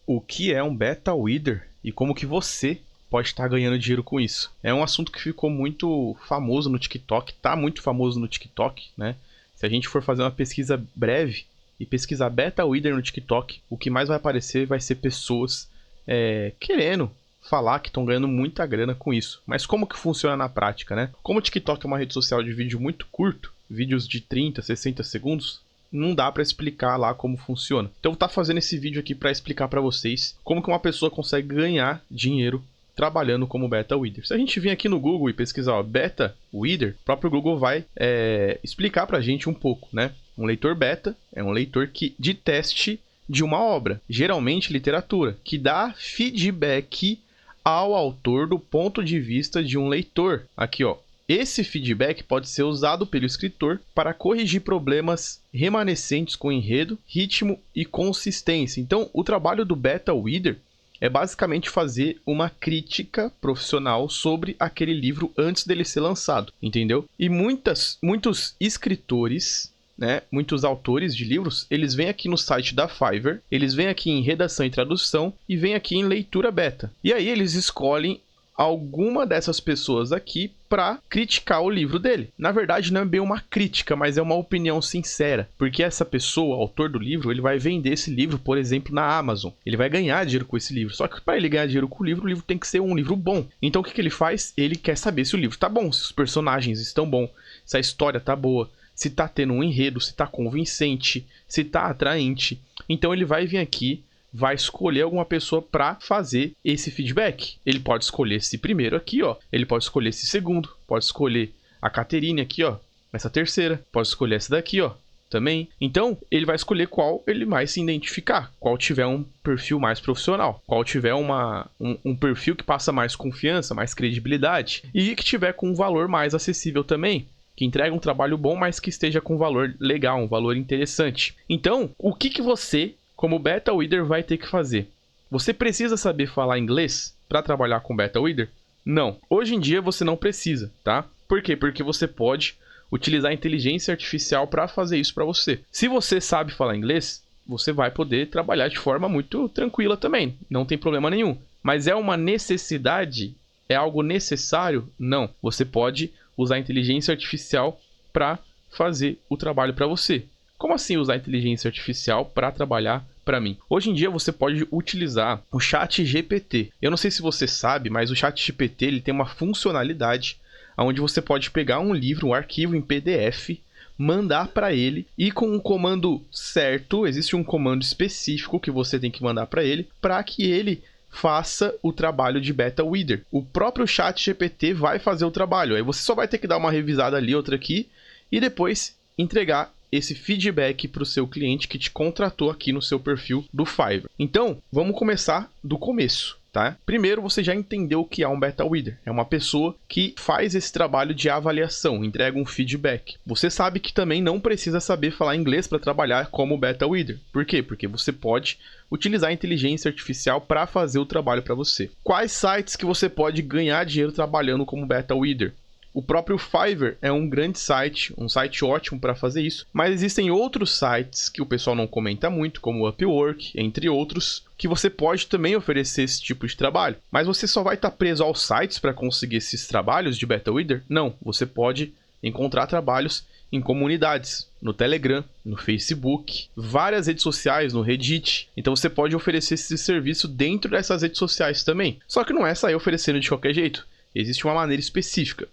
O que é um beta reader e como que você pode estar ganhando dinheiro com isso? É um assunto que ficou muito famoso no TikTok, tá muito famoso no TikTok, né? Se a gente for fazer uma pesquisa breve e pesquisar beta reader no TikTok, o que mais vai aparecer vai ser pessoas querendo falar que estão ganhando muita grana com isso. Mas como que funciona na prática, né? Como o TikTok é uma rede social de vídeo muito curto, vídeos de 30, 60 segundos, não dá para explicar lá como funciona. Então eu vou estar fazendo esse vídeo aqui para explicar para vocês como que uma pessoa consegue ganhar dinheiro trabalhando como beta reader. Se a gente vir aqui no Google e pesquisar beta reader, o próprio Google vai explicar para a gente um pouco, né? Um leitor beta é um leitor de teste de uma obra, geralmente literatura, que dá feedback ao autor do ponto de vista de um leitor. Aqui, ó. Esse feedback pode ser usado pelo escritor para corrigir problemas remanescentes com enredo, ritmo e consistência. Então, o trabalho do beta reader é basicamente fazer uma crítica profissional sobre aquele livro antes dele ser lançado, entendeu? E muitos escritores, né, muitos autores de livros, eles vêm aqui no site da Fiverr, eles vêm aqui em redação e tradução e vêm aqui em leitura beta. E aí eles escolhem alguma dessas pessoas aqui para criticar o livro dele. Na verdade, não é bem uma crítica, mas é uma opinião sincera, porque essa pessoa, o autor do livro, ele vai vender esse livro, por exemplo, na Amazon. Ele vai ganhar dinheiro com esse livro. Só que para ele ganhar dinheiro com o livro tem que ser um livro bom. Então o que ele faz? Ele quer saber se o livro tá bom, se os personagens estão bons, se a história tá boa, se tá tendo um enredo, se tá convincente, se tá atraente. Então ele vai vir aqui, vai escolher alguma pessoa para fazer esse feedback. Ele pode escolher esse primeiro aqui, ó. Ele pode escolher esse segundo. Pode escolher a Caterine aqui, ó. Essa terceira. Pode escolher essa daqui, ó. Também. Então, ele vai escolher qual ele mais se identificar. Qual tiver um perfil mais profissional. Qual tiver um perfil que passa mais confiança, mais credibilidade. E que tiver com um valor mais acessível também. Que entrega um trabalho bom, mas que esteja com um valor legal, um valor interessante. Então, o que você, como beta reader, vai ter que fazer? Você precisa saber falar inglês para trabalhar com beta reader? Não. Hoje em dia você não precisa, tá? Por quê? Porque você pode utilizar a inteligência artificial para fazer isso para você. Se você sabe falar inglês, você vai poder trabalhar de forma muito tranquila também. Não tem problema nenhum. Mas é uma necessidade? É algo necessário? Não. Você pode usar a inteligência artificial para fazer o trabalho para você. Como assim usar a inteligência artificial para trabalhar para mim? Hoje em dia você pode utilizar o ChatGPT. Eu não sei se você sabe, mas o ChatGPT ele tem uma funcionalidade onde você pode pegar um livro, um arquivo em PDF, mandar para ele e com um comando certo, existe um comando específico que você tem que mandar para ele para que ele faça o trabalho de beta reader. O próprio ChatGPT vai fazer o trabalho. Aí você só vai ter que dar uma revisada ali, outra aqui e depois entregar esse feedback para o seu cliente que te contratou aqui no seu perfil do Fiverr. Então, vamos começar do começo, tá? Primeiro, você já entendeu o que é um beta reader. É uma pessoa que faz esse trabalho de avaliação, entrega um feedback. Você sabe que também não precisa saber falar inglês para trabalhar como beta reader. Por quê? Porque você pode utilizar a inteligência artificial para fazer o trabalho para você. Quais sites que você pode ganhar dinheiro trabalhando como beta reader? O próprio Fiverr é um grande site, um site ótimo para fazer isso, mas existem outros sites que o pessoal não comenta muito, como o Upwork, entre outros, que você pode também oferecer esse tipo de trabalho. Mas você só vai estar preso aos sites para conseguir esses trabalhos de beta reader? Não, você pode encontrar trabalhos em comunidades, no Telegram, no Facebook, várias redes sociais, no Reddit. Então você pode oferecer esse serviço dentro dessas redes sociais também. Só que não é sair oferecendo de qualquer jeito, existe uma maneira específica.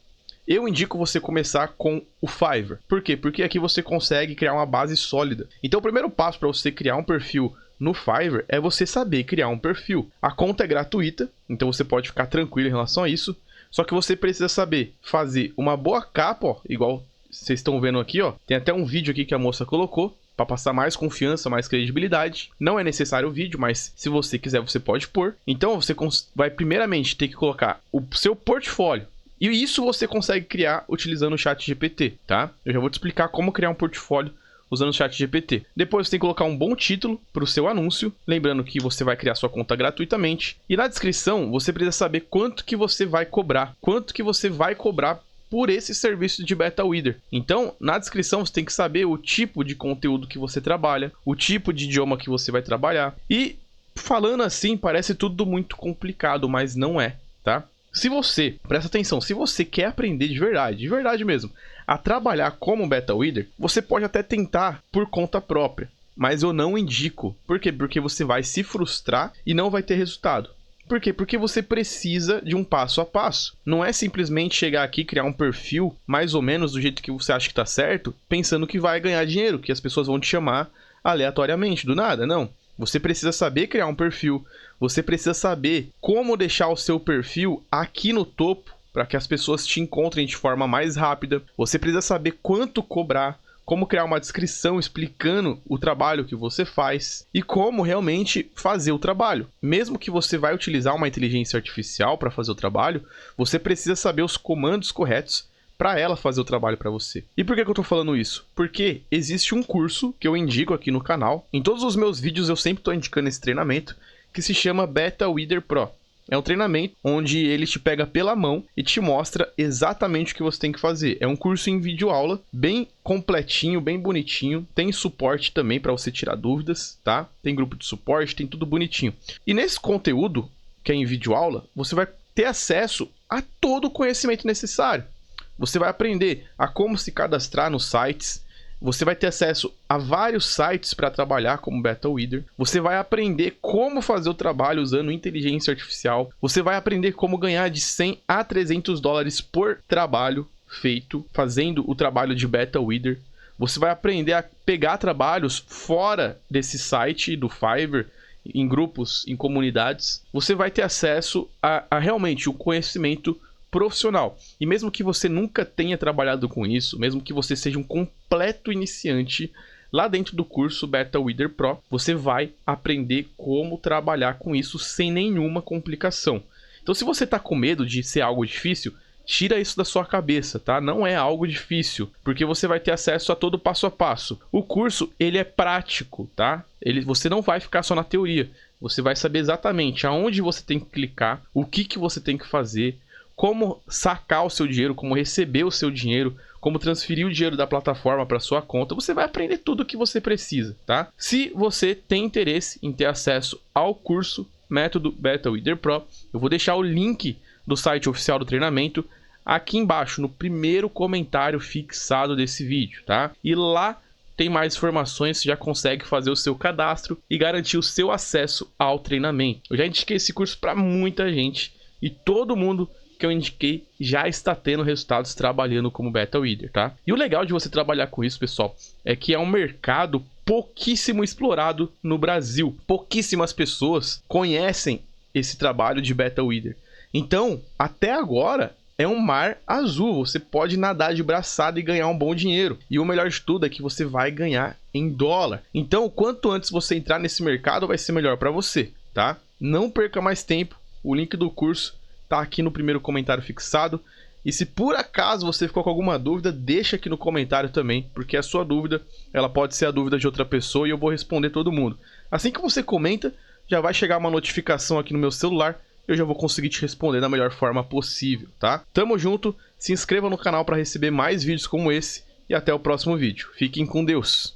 Eu indico você começar com o Fiverr. Por quê? Porque aqui você consegue criar uma base sólida. Então o primeiro passo para você criar um perfil no Fiverr é você saber criar um perfil. A conta é gratuita, então você pode ficar tranquilo em relação a isso. Só que você precisa saber fazer uma boa capa, ó, igual vocês estão vendo aqui, ó. Tem até um vídeo aqui que a moça colocou para passar mais confiança, mais credibilidade. Não é necessário o vídeo, mas se você quiser você pode pôr. Então você vai primeiramente ter que colocar o seu portfólio. E isso você consegue criar utilizando o ChatGPT, tá? Eu já vou te explicar como criar um portfólio usando o ChatGPT. Depois você tem que colocar um bom título para o seu anúncio, lembrando que você vai criar sua conta gratuitamente. E na descrição você precisa saber quanto que você vai cobrar, por esse serviço de beta reader. Então, na descrição você tem que saber o tipo de conteúdo que você trabalha, o tipo de idioma que você vai trabalhar e Falando assim, parece tudo muito complicado, mas não é, tá? Se você, presta atenção, se você quer aprender de verdade mesmo, a trabalhar como beta reader, você pode até tentar por conta própria, mas eu não indico. Por quê? Porque você vai se frustrar e não vai ter resultado. Por quê? Porque você precisa de um passo a passo. Não é simplesmente chegar aqui e criar um perfil mais ou menos do jeito que você acha que está certo, pensando que vai ganhar dinheiro, que as pessoas vão te chamar aleatoriamente, do nada. Não. Você precisa saber criar um perfil, você precisa saber como deixar o seu perfil aqui no topo para que as pessoas te encontrem de forma mais rápida. Você precisa saber quanto cobrar, como criar uma descrição explicando o trabalho que você faz e como realmente fazer o trabalho. Mesmo que você vai utilizar uma inteligência artificial para fazer o trabalho, você precisa saber os comandos corretos para ela fazer o trabalho para você. E por que eu tô falando isso? Porque existe um curso que eu indico aqui no canal. Em todos os meus vídeos eu sempre estou indicando esse treinamento, que se chama Beta Reader Pro. É um treinamento onde ele te pega pela mão e te mostra exatamente o que você tem que fazer. É um curso em videoaula, bem completinho, bem bonitinho. Tem suporte também para você tirar dúvidas, tá? Tem grupo de suporte, tem tudo bonitinho. E nesse conteúdo, que é em videoaula, você vai ter acesso a todo o conhecimento necessário. Você vai aprender a como se cadastrar nos sites. Você vai ter acesso a vários sites para trabalhar como beta reader. Você vai aprender como fazer o trabalho usando inteligência artificial. Você vai aprender como ganhar de 100 a 300 dólares por trabalho feito fazendo o trabalho de beta reader. Você vai aprender a pegar trabalhos fora desse site do Fiverr, em grupos, em comunidades. Você vai ter acesso a realmente o conhecimento profissional. E mesmo que você nunca tenha trabalhado com isso, mesmo que você seja um completo iniciante, lá dentro do curso Beta Reader Pro, você vai aprender como trabalhar com isso sem nenhuma complicação. Então, se você está com medo de ser algo difícil, tira isso da sua cabeça, tá? Não é algo difícil, porque você vai ter acesso a todo passo a passo. O curso, ele é prático, tá? Você não vai ficar só na teoria. Você vai saber exatamente aonde você tem que clicar, o que você tem que fazer, como sacar o seu dinheiro, como receber o seu dinheiro, como transferir o dinheiro da plataforma para sua conta. Você vai aprender tudo o que você precisa, tá? Se você tem interesse em ter acesso ao curso Método Beta Reader Pro, eu vou deixar o link do site oficial do treinamento aqui embaixo, no primeiro comentário fixado desse vídeo, tá? E lá tem mais informações, você já consegue fazer o seu cadastro e garantir o seu acesso ao treinamento. Eu já indiquei esse curso para muita gente e todo mundo que eu indiquei já está tendo resultados trabalhando como beta reader, tá? E o legal de você trabalhar com isso, pessoal, é que é um mercado pouquíssimo explorado no Brasil. Pouquíssimas pessoas conhecem esse trabalho de beta reader. Então, até agora, é um mar azul. Você pode nadar de braçada e ganhar um bom dinheiro. E o melhor de tudo é que você vai ganhar em dólar. Então, quanto antes você entrar nesse mercado, vai ser melhor para você, tá? Não perca mais tempo. O link do curso tá aqui no primeiro comentário fixado. E se por acaso você ficou com alguma dúvida, deixa aqui no comentário também, porque a sua dúvida, ela pode ser a dúvida de outra pessoa e eu vou responder todo mundo. Assim que você comenta, já vai chegar uma notificação aqui no meu celular, eu já vou conseguir te responder da melhor forma possível, tá? Tamo junto, se inscreva no canal para receber mais vídeos como esse e até o próximo vídeo. Fiquem com Deus!